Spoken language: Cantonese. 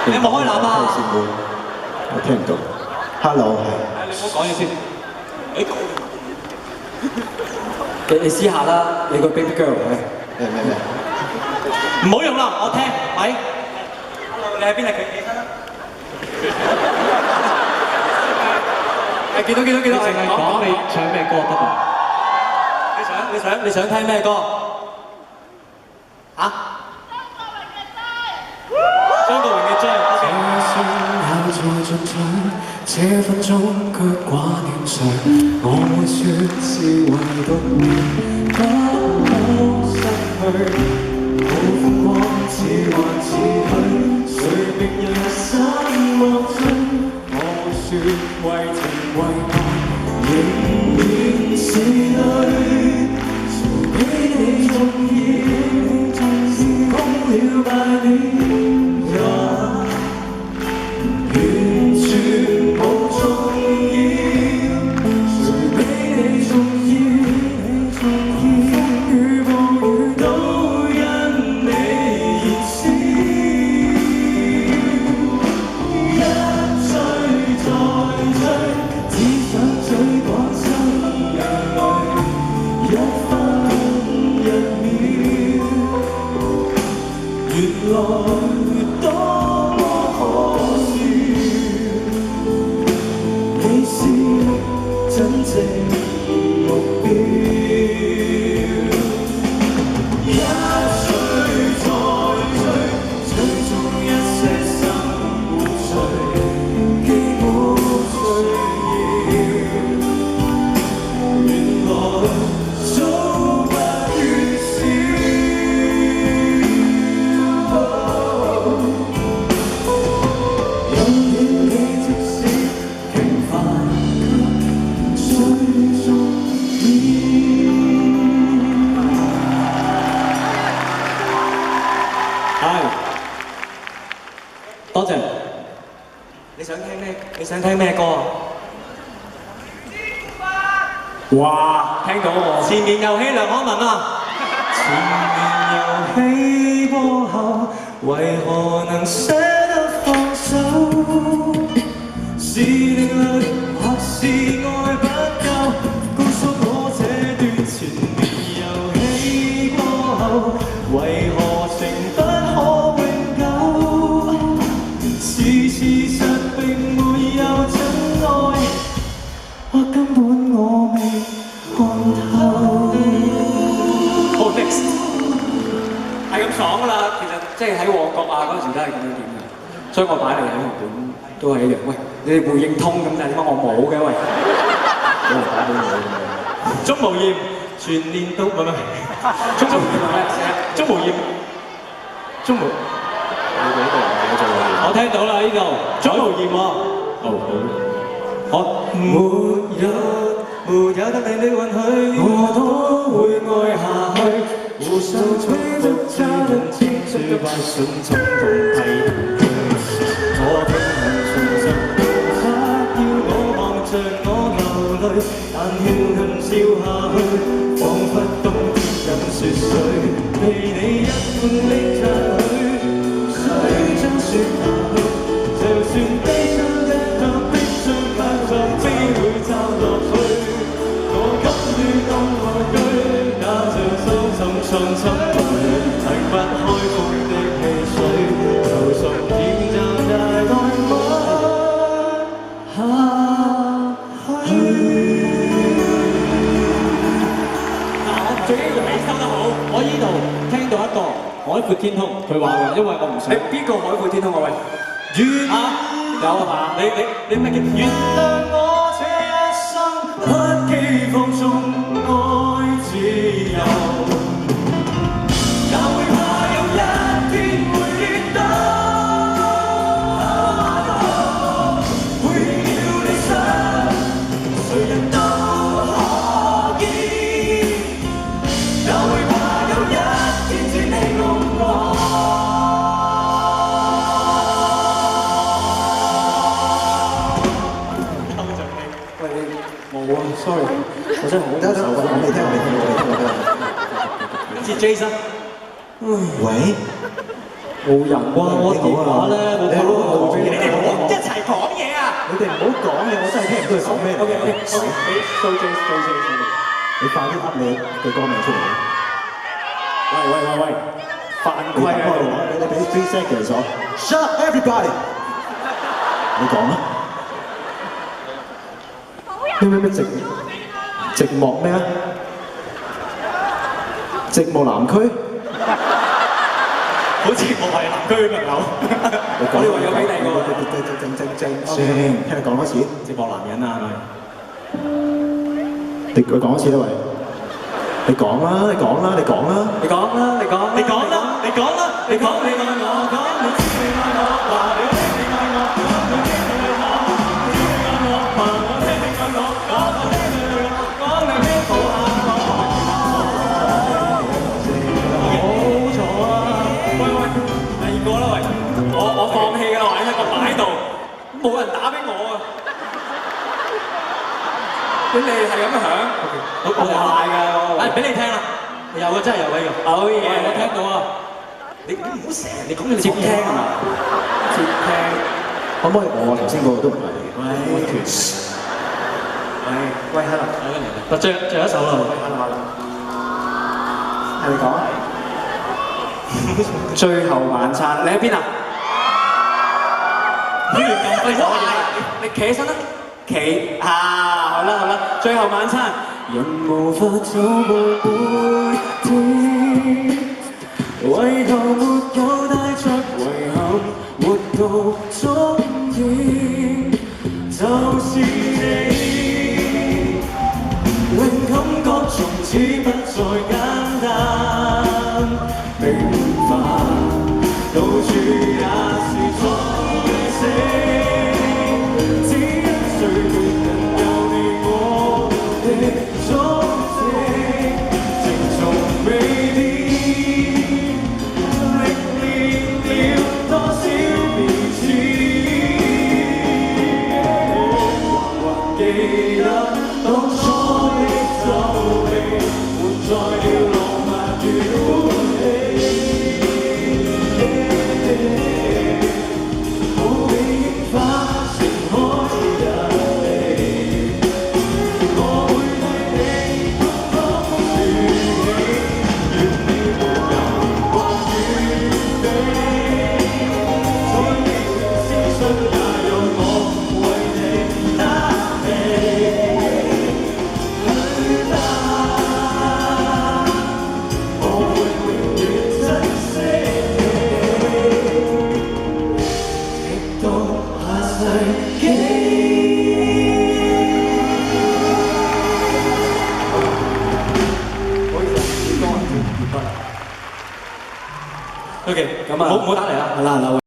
你有冇開喇叭？我聽唔到。Hello 係。你唔好講嘢先。你試下啦，你個 baby girl 咩？唔好用啦，我聽。喂 ，Hello， 你喺邊啊？企身啦。見到。淨係講你唱咩歌得嘛？你想聽咩歌？啊？張國榮嘅追。在進取，這分鐘卻掛念誰？我會說是唯獨你不可失去。好風光似幻似虛，誰明人生樂趣？我會說為情為愛，仍然是淚。誰比你重要？時空了8年也。多謝。你想聽咩歌啊？哇！聽到喎。前面遊戲梁漢文啊。前面遊戲過後，為何能捨得放手？是另類或是愛不夠？告訴我這段前面遊戲過後，為何情不可永久？事實並沒有真愛，或根本我未看透。好 next， 係咁爽㗎啦，其實即係喺旺角啊嗰陣時都係咁樣點嘅，所以我擺嚟喺日本都係一樣。喂，你哋回應通咁，但係點解我冇嘅？喂，冇人打俾我嘅。鍾無艷全年都唔係，鍾無艷係咩？鍾無艷，鍾無。我聽到啦，呢度鍾無艷喎。好。沒有得你允許，我都會愛下去。互相追逐差人千最快順從同批評佢。我平衡從上無法要我望着我流淚，但慶幸笑下去，彷彿冬天飲雪水，被你一半的讚許，水將雪下去，就算悲傷一刻的傷疤，作必會罩落去。我甘於當玩具，那像深藏心裏永不開封的汽水，就從天站大愛抹下去。我最緊要你收得好，我依度聽到一個海闊天空，佢話嘅，因為我唔想。邊個海闊天空啊？喂，有啊嘛？你咩叫原諒我這一生不羈放縱愛自由，也會怕有一天會跌倒，會要你想，誰人都可以，也會怕有一天只你共我。冇啊 ，sorry， 我真係好唔受㗎。我未聽，今次 Jason， 喂，冇人喎，我電話咧冇蘇 J，你快啲噏你嘅歌名出嚟。喂，犯規啊！你俾3 seconds 我。Shut up everybody！ 你講啦。咩寂寞咩啊？寂寞南區？好似我係南區朋友。我哋話有俾你喎。聽你講多次。寂寞男人啊，係咪？你講多次啦，喂！你講啦！你講啦！你講啦！你講你愛我，講你知你愛我，話你聽你愛我，講你聽你愛我，知你愛我，話我聽你愛我，講我聽你愛我，講你聽好下我。好嘈啊！喂，第二個啦喂，我放棄㗎啦，我喺個擺度，冇人打俾我啊！你係咁響，我嗌㗎，誒俾你聽啦，有啊真係有呢個，好嘢，我聽到啊，你唔好成日你講你接聽係嘛？接聽，可唔可以我頭先嗰個都唔係？喂 ，hello， 嗱，最後一首啦，係你講啊？最後晚餐，你喺邊啊？不如咁快講你企起身啦，企好啦，最後晚餐，人無法走過每天，為何沒有帶着遺憾活到終點，就是你，令感覺從此不再簡單，平凡到處也是錯寫。OK，咁啊，唔好打嚟啦，係啦。